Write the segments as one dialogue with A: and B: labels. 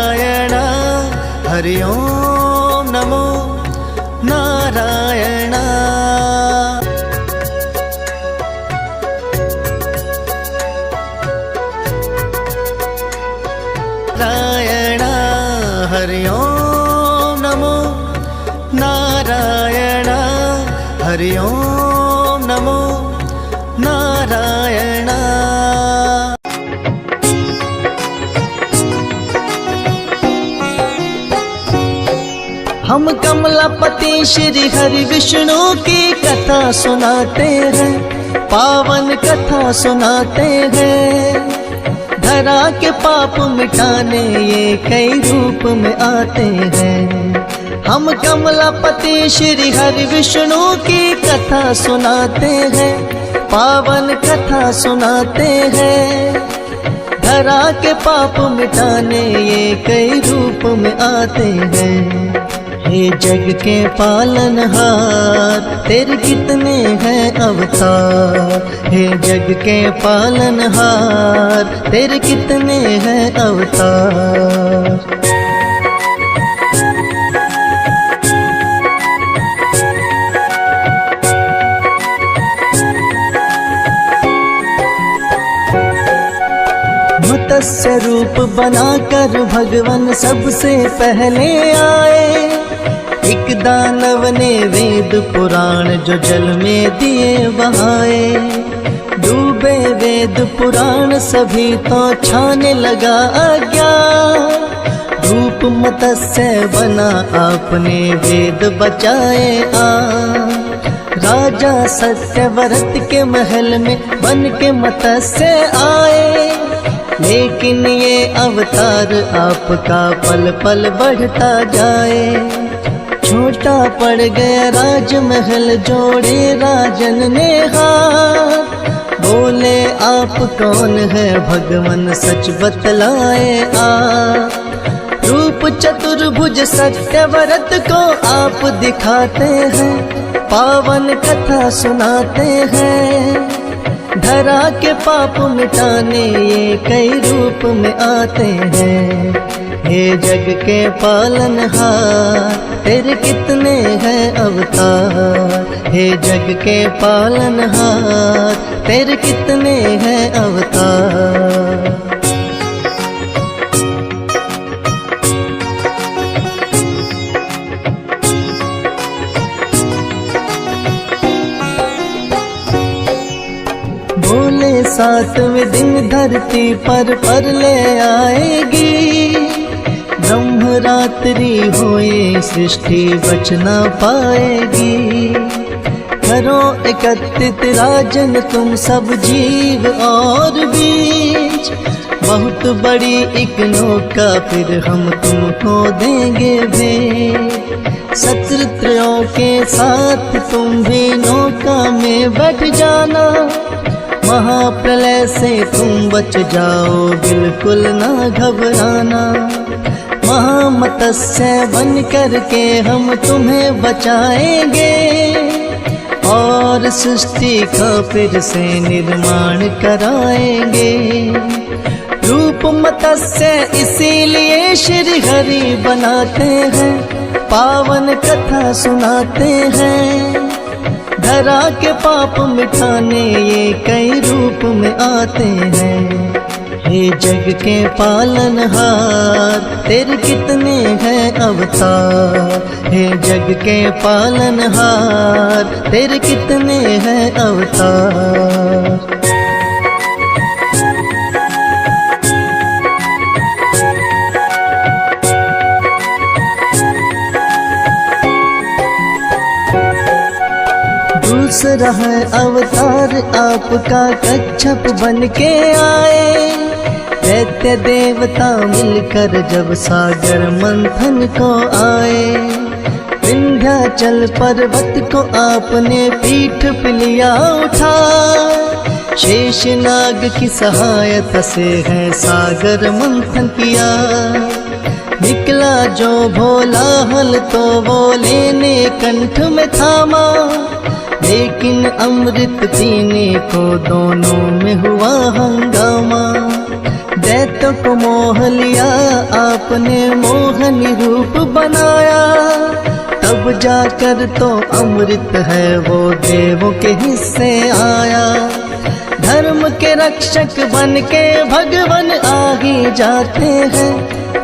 A: नारायण हरि ओम नमो नारायण। नारायण हरि ओम नमो नारायण हरि ओम नमो नारायण। हम कमलापति श्री हरि विष्णु की कथा सुनाते हैं, पावन कथा सुनाते हैं। धरा के पाप मिटाने ये कई रूप में आते हैं। हम कमलापति श्री हरि विष्णु की कथा सुनाते हैं, पावन कथा सुनाते हैं। धरा के पाप मिटाने ये कई रूप में आते हैं। हे जग के पालनहार तेरे कितने हैं अवतार। हे जग के पालनहार तेरे कितने हैं अवतार। मत्स्य रूप बनाकर भगवान सबसे पहले आए। एक दानव ने वेद पुराण जो जल में दिए बहाए। डूबे वेद पुराण सभी तो छाने लगा अज्ञान। रूप मत्स्य बना आपने वेद बचाए राजा सत्यव्रत के महल में बन के मत्स्य आए। लेकिन ये अवतार आपका पल पल बढ़ता जाए। छोटा पड़ गया राजमहल जोड़े राजन ने हाथ। बोले आप कौन है भगवान सच बतलाए रूप चतुर्भुज सत्यव्रत को आप दिखाते हैं, पावन कथा सुनाते हैं। धरा के पाप मिटाने ये कई रूप में आते हैं। हे जग के पालनहार तेरे कितने हैं अवतार। हे जग के पालनहार तेरे कितने हैं अवतार। बोले सातवें दिन धरती पर ले आएगी। ब्रह्म रात्रि होए सृष्टि बच ना पाएगी। करो एकत्रित राजन तुम सब जीव और बीज। बहुत बड़ी एक नौका फिर हम तुमको देंगे भेंट। शत्रुओं के साथ तुम भी नौका में बैठ जाना। महाप्रलय से तुम बच जाओ बिल्कुल ना घबराना। महामत्स्य बन करके हम तुम्हें बचाएंगे और सृष्टि का फिर से निर्माण कराएंगे। रूप मत्स्य इसीलिए श्री हरि बनाते हैं, पावन कथा सुनाते हैं। धरा के पाप मिटाने ये कई रूप में आते हैं। हे जग के पालनहार तेरे कितने हैं अवतार। हे जग के पालनहार तेरे कितने हैं अवतार। दूसरा है अवतार आपका कच्छप बन के आए। दैत्य देवता मिलकर जब सागर मंथन को आए। विंध्याचल पर्वत को आपने पीठ पे लिया उठा। शेषनाग की सहायता से है सागर मंथन किया। निकला जो भोला हल तो वो लेने कंठ में थामा। लेकिन अमृत पीने को दोनों में हुआ हंगामा। दैत्य को मोह लिया आपने मोहनी रूप बनाया, तब जाकर तो अमृत है वो देवों के हिस्से आया। धर्म के रक्षक बन के भगवान आगे जाते हैं,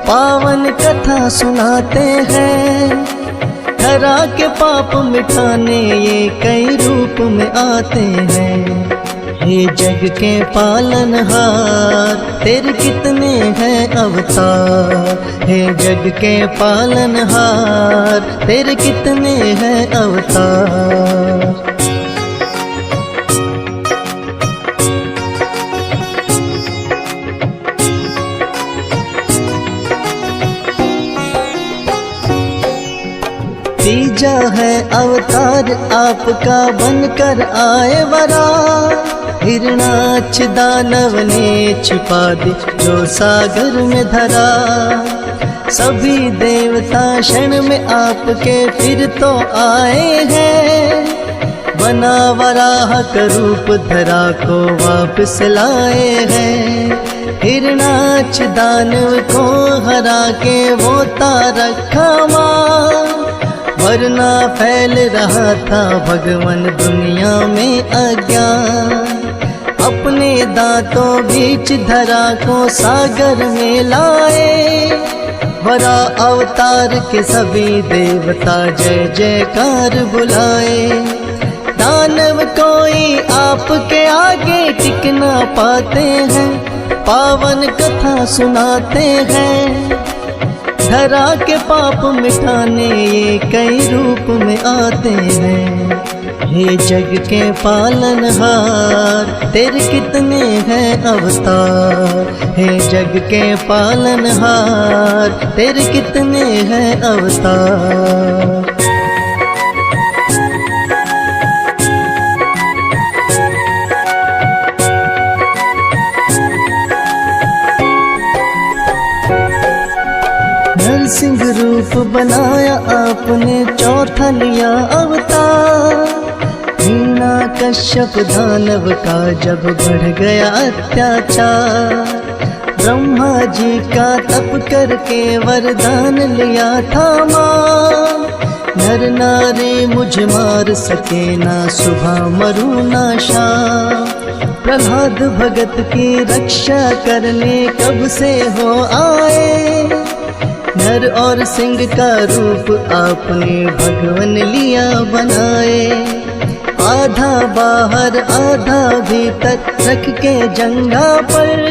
A: पावन कथा सुनाते हैं। धरा के पाप मिटाने ये कई रूप में आते हैं। हे जग के पालनहार तेरे कितने हैं अवतार, हे जग के पालनहार तेरे कितने हैं अवतार। तीजा है अवतार आपका बनकर आए वरा, हिरणाक्ष दानव ने छिपा दी जो सागर में धरा। सभी देवता क्षण में आपके फिर तो आए हैं, बना वराह का रूप धरा को वापस लाए हैं। हिरणाक्ष दानव को हरा के वो तारका मां, वरना फैल रहा था भगवान दुनिया में अज्ञान। अपने दांतों बीच धरा को सागर में लाए, वरा अवतार के सभी देवता जय जयकार बुलाए। दानव कोई आपके आगे टिक ना पाते हैं, पावन कथा सुनाते हैं। धरा के पाप मिटाने ये कई रूप में आते हैं। हे जग के पालनहार तेरे कितने हैं अवतार, हे जग के पालनहार तेरे कितने हैं अवतार। नरसिंह रूप बनाया आपने चौथा लिया अवतार। हीना कश्यप दानव का जब बढ़ गया अत्याचार, ब्रह्मा जी का तप करके वरदान लिया था मां। नर नारी मुझे मार सके ना सुबह मरू ना शाम, प्रहलाद भगत की रक्षा करने कब से हो आए। नर और सिंह का रूप आपने भगवान लिया बनाए, आधा बाहर आधा भीतर रख के जंगा पर।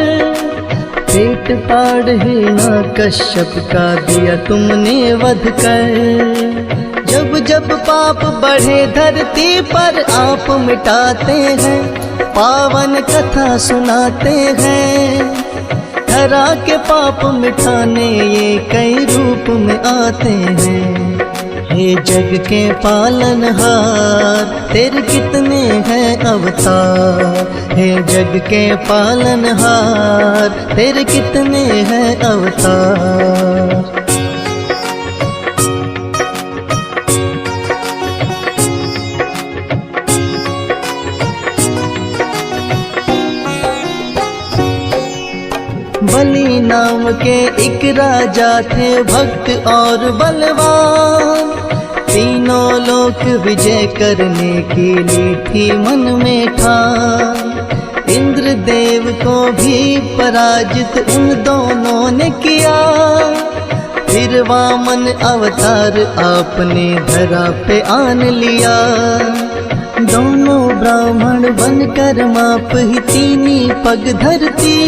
A: पेट पाड़ हीना कश्यप का दिया तुमने वध कर। जब जब पाप बढ़े धरती पर आप मिटाते हैं, पावन कथा सुनाते हैं। धरा के पाप मिटाने ये कई रूप में आते हैं। हे जग के पालनहार तेरे कितने हैं अवतार, हे जग के पालनहार तेरे कितने हैं अवतार। बलि नाम के एक राजा थे भक्त और बलवान, तीनों लोक विजय करने की ली थी मन में ठान। इंद्र देव को भी पराजित उन दोनों ने किया, फिर वामन अवतार आपने धरा पे आन लिया। दोनों ब्राह्मण बनकर माप ही तीनी पग धरती,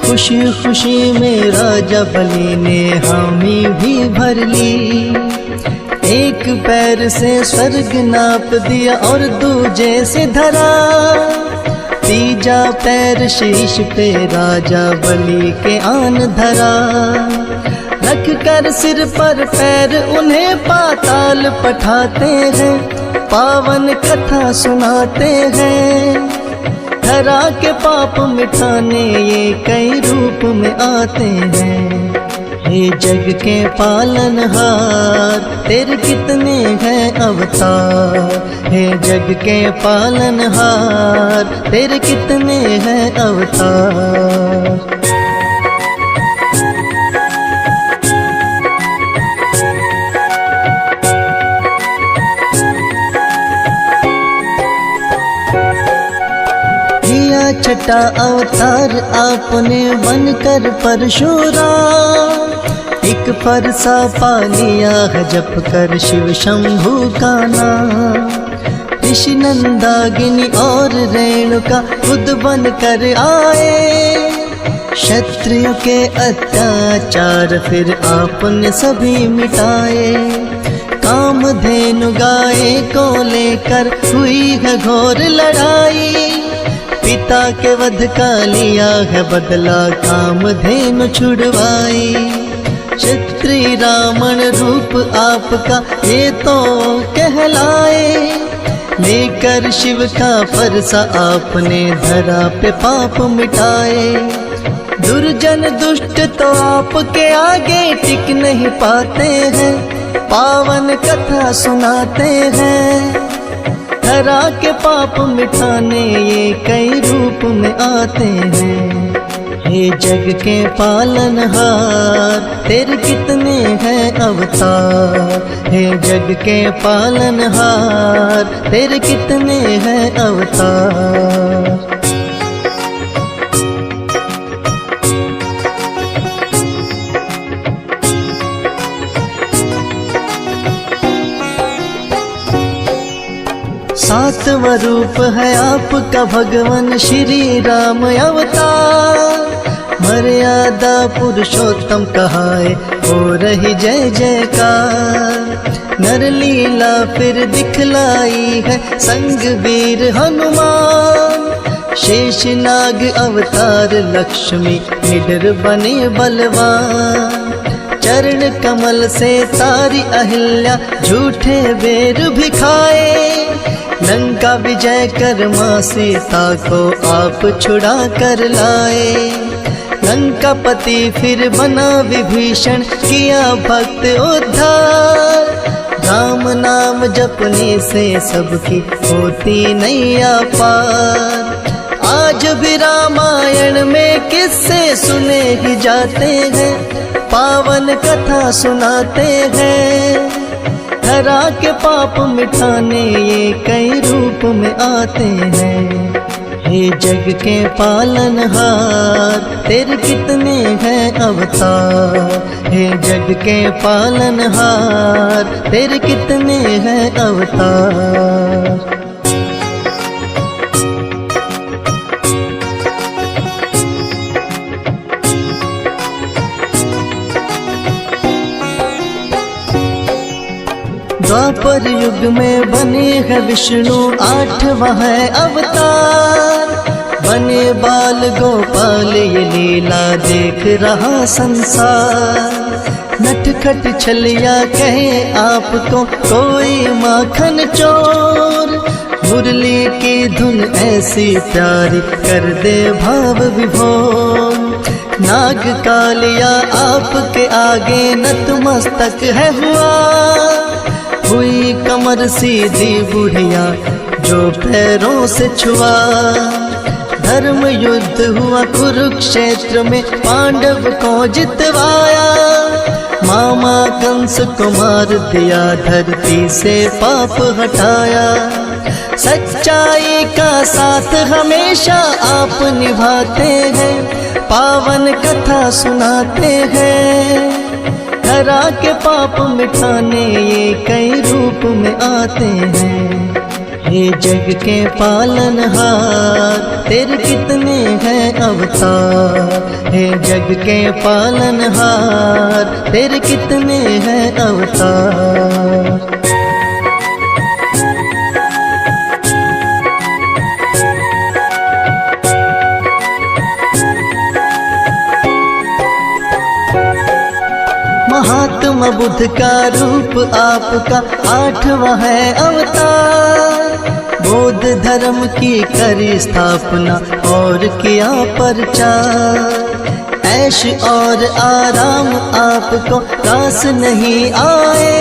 A: खुशी खुशी में राजा बलि ने हामी भी भर ली। एक पैर से स्वर्ग नाप दिया और दूजे से धरा, तीजा पैर शीश पे राजा बलि के आन धरा। रख कर सिर पर पैर उन्हें पाताल पठाते हैं, पावन कथा सुनाते हैं। धरा के पाप मिटाने ये कई रूप में आते हैं। हे जग के पालनहार तेरे कितने हैं अवतार, हे जग के पालनहार तेरे कितने हैं अवतार। छठा अवतार आपने बनकर परशुराम, एक फरसा पा लिया है जप कर शिव शंभू का नाम। ऋषि नंदागिनी और रेणुका खुद बन कर आए, क्षत्रियों के अत्याचार फिर आपने सभी मिटाए। कामधेनु गाय को लेकर हुई है घोर लड़ाई, पिता के वध का लिया है बदला कामधेनु छुड़वाई। क्षत्रिय रावण रूप आपका ये तो कहलाए, लेकर शिव का फरसा आपने धरा पे पाप मिटाए। दुर्जन दुष्ट तो आपके आगे टिक नहीं पाते हैं, पावन कथा सुनाते हैं। धरा के पाप मिटाने ये कई रूप में आते हैं। हे जग के पालनहार तेरे कितने हैं अवतार, हे जग के पालनहार तेरे कितने हैं अवतार। सातवां रूप है आपका भगवान श्री राम अवतार, मर्यादा पुरुषोत्तम कहाए हो रही जय जयकार। नर लीला फिर दिखलाई है संग वीर हनुमान, शेषनाग अवतार लक्ष्मी निडर बने बलवान। चरण कमल से तारी अहिल्या झूठे बेर भी खाए, लंका विजय कर मां सीता को आप छुड़ा कर लाए। लंकापति फिर बना विभीषण किया भक्त उद्धार, राम नाम जपने से सबकी होती नैया पार। आज भी रामायण में किस्से सुने ही जाते हैं, पावन कथा सुनाते हैं। धरा के पाप मिटाने ये कई रूप में आते हैं। हे जग के पालनहार तेरे कितने हैं अवतार, हे जग के पालनहार तेरे कितने हैं अवतार। द्वापर युग में बने है विष्णु 8वां है अवतार, बने बाल गोपाल ये लीला देख रहा संसार। नटखट छलिया कहे आपको कोई माखन चोर, मुरली की धुन ऐसी प्यारी कर दे भाव विभोर। नाग कालिया आपके आगे नतमस्तक है हुआ, हुई कमर सीधी बुढ़िया जो पैरों से छुआ। धर्म युद्ध हुआ कुरुक्षेत्र में पांडव को जितवाया, मामा कंस को मार दिया धरती से पाप हटाया। सच्चाई का साथ हमेशा आप निभाते हैं, पावन कथा सुनाते हैं। धरा के पाप मिटाने ये कई रूप में आते हैं। हे जग के पालनहार तेरे कितने हैं अवतार, हे जग के पालनहार तेरे कितने हैं अवतार। महात्मा बुद्ध का रूप आपका 8वां है अवतार, बौद्ध धर्म की करी स्थापना और किया प्रचार। ऐश और आराम आपको रास नहीं आए,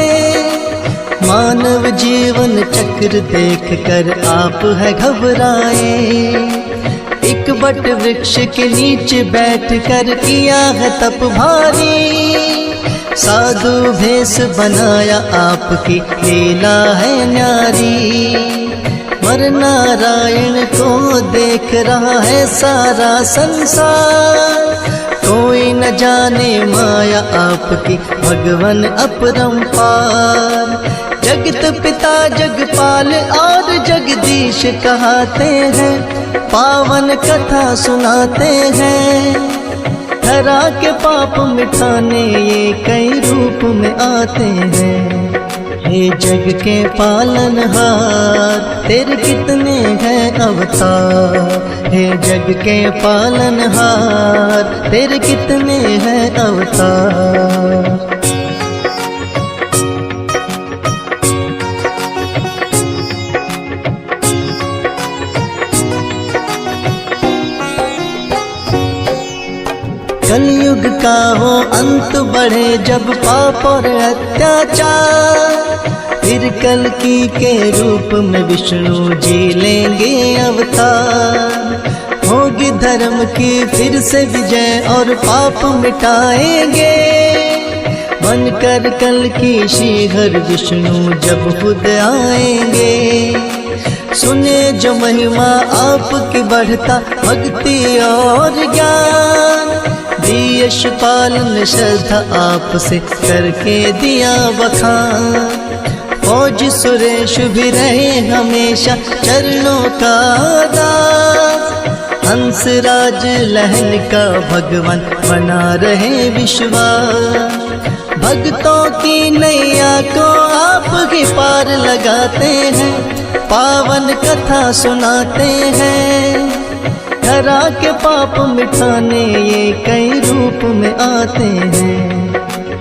A: मानव जीवन चक्र देख कर आप है घबराए। एक बट वृक्ष के नीचे बैठ कर किया है तप भारी, साधु भेष बनाया आपकी लीला है न्यारी। पर नारायण को देख रहा है सारा संसार। कोई न जाने माया आपकी भगवन अपरंपार। जगत पिता जगपाल और जगदीश कहते हैं, पावन कथा सुनाते हैं। धरा के पाप मिटाने ये कई रूप में आते हैं। हे जग के पालनहार तेरे कितने हैं अवतार। हे जग के पालनहार तेरे कितने हैं अवतार। कलयुग का वो अंत बढ़े जब पाप और अत्याचार। फिर कल्कि के रूप में विष्णु जी लेंगे अवतार। होगी धर्म की फिर से विजय और पाप मिटाएंगे। बनकर कल्कि श्रीहरि विष्णु जब खुद आएंगे। सुने जो महिमा आपकी बढ़ता भक्ति और ज्ञान। यश पालन श्रद्धा आपसे करके दिया बखान। फौज सुरेश भी रहे हमेशा चरणों का दास। हंसराज लहन का भगवान बना रहे विश्वास। भक्तों की नैया को आप ही पार लगाते हैं। पावन कथा सुनाते हैं। धरा के पाप मिटाने ये कई रूप में आते हैं।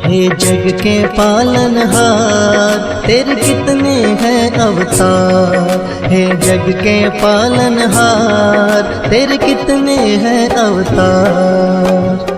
A: हे जग के पालनहार तेरे कितने हैं अवतार। हे जग के पालनहार तेरे कितने हैं अवतार।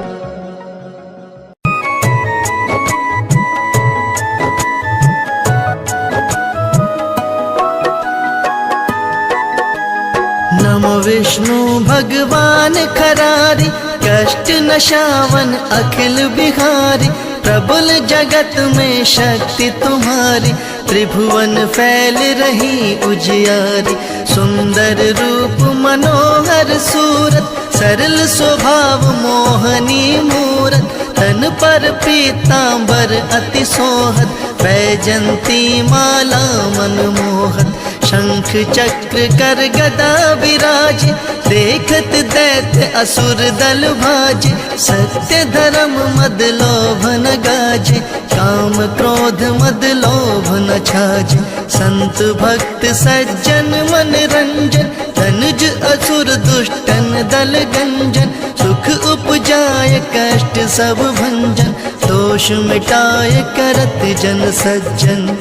A: नमो विष्णु भगवान खरारी, कष्ट नशावन अखिल बिहारी। प्रबल जगत में शक्ति तुम्हारी, त्रिभुवन फैल रही उजियारी। सुंदर रूप मनोहर सूरत, सरल स्वभाव मोहनी मूरत। तन पर पीतांबर अति सोहत, वैजंती माला मनमोहत। शंख चक्र कर गदा विराज, देखत दैत्य असुर दल भाजे। सत्य धर्म मद लोभ न गाजे, काम क्रोध मद लोभ न छाजे। संत भक्त सज्जन मन रंजन, धनुज असुर दुष्टन दल गंजन। सुख उपजाय कष्ट सब भंजन, दोष मिटाय करत जन सज्जन।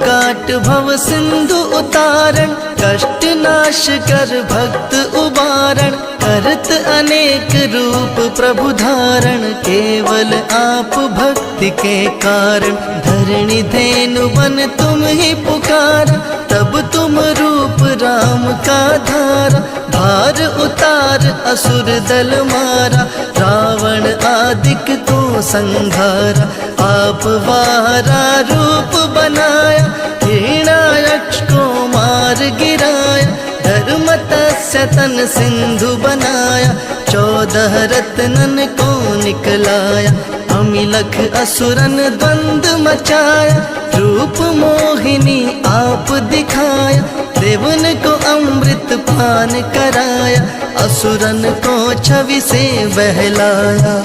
A: काट भव सिंधु उतारण, कष्ट नाश कर भक्त उबारण। करत अनेक रूप प्रभु धारण, केवल आप भक्ति के कारण। धरणी धेनु बन तुम ही पुकार, तब तुम रूप राम का धारा। भार उतार असुर दल मारा, रावण आदिक को संघारा। आप वारा रूप बनाया, हिरण्याक्ष को मार गिराया। धर्मतस्य तन सिंधु बनाया, 14 रत्नन को निकलाया। अमिलख असुरन द्वंद मचाया, रूप मोहिनी आप दिखाया। देवन को अमृत पान कराया, असुरन को छवि से बहलाया।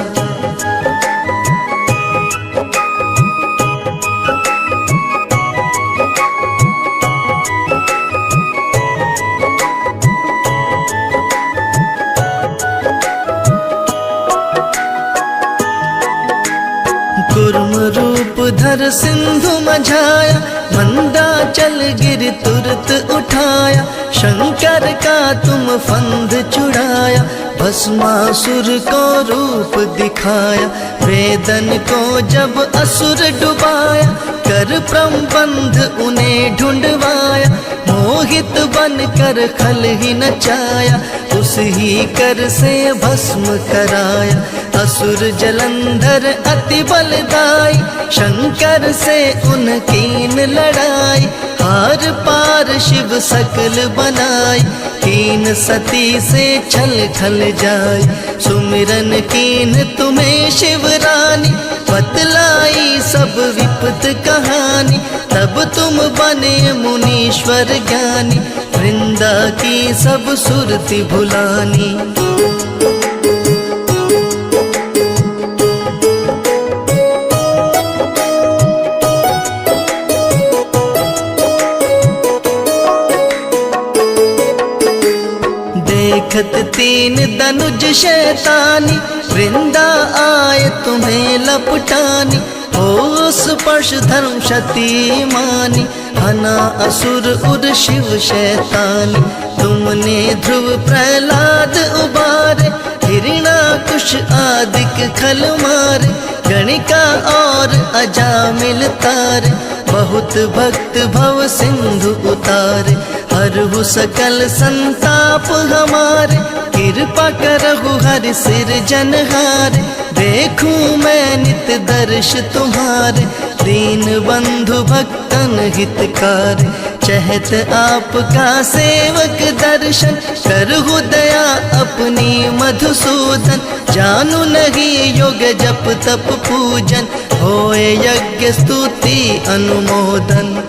A: कुर्म रूप धर सिंधु मझाया, मंदाचल गिर तुरत उठाया। शंकर का तुम फंद छुड़ाया, भस्मासुर को रूप दिखाया। वेदन को जब असुर डुबाया, कर प्रबंध उन्हें ढूंढवाया, मोहित बन कर खल ही नचाया, उस ही कर से भस्म कराया। असुर जलंधर अति बलदाई, शंकर से उनकीन लड़ाई, हार पार शिव सकल बनाई, कीन सती से छल खल जाय। सुमिरन कीन तुम्हें शिवरानी, बतलाई सब विपत कहानी, तब तुम बने मुनीश्वर ज्ञानी, वृंदा की सब सुरति भुलानी। देखत तीन दनुज शैतानी, वृंदा आए तुम्हें लपटानी, हो स्पर्श धर्म शती मानी, हना असुर उर शिव शैतानी। तुमने ध्रुव प्रहलाद उबारे, हिरणाकुश आदिक खल मारे, गणिका और अजामिल तारे, बहुत भक्त भव सिंधु उतारे। हरहु सकल संताप हमारे, कृपा करहु हरि सिर जनहारे, देखूं मैं नित दर्श तुम्हारे, दीन बंधु भक्तन हितकारे। चहत आपका सेवक दर्शन, करहु दया अपनी मधुसूदन, जानू नहीं योग जप तप पूजन, होए यज्ञ स्तुति अनुमोदन।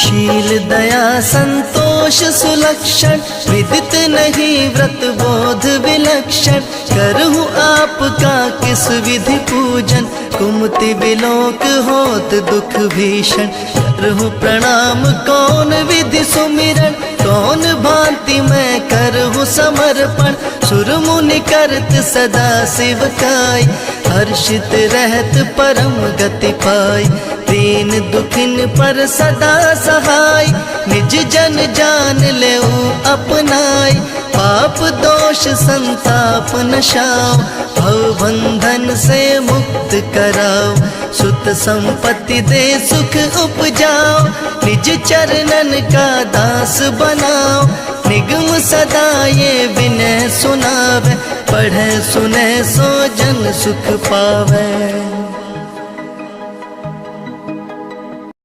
A: शील दया संतोष सुलक्षण, विदित नहीं व्रत बोध विलक्षण, करहु आपका किस विधि पूजन, कुमति विलोक होत दुख भीषण। करहु प्रणाम कौन विधि सुमिरन, कौन भांति मैं करहु समर्पण, सुर मुनि करत सदा शिवकाई, हर्षित रहत परम गति पाई। दीन दुखिन पर सदा सहाय, निज जन जान लेऊ अपनाई, पाप दोष संताप नशाओ, भव बंधन से मुक्त कराओ। सुत संपत्ति दे सुख उपजाओ, निज चरणन का दास बनाओ, निगम सदा ये विनय सुनावे, पढ़े सुने सो जन सुख पावे।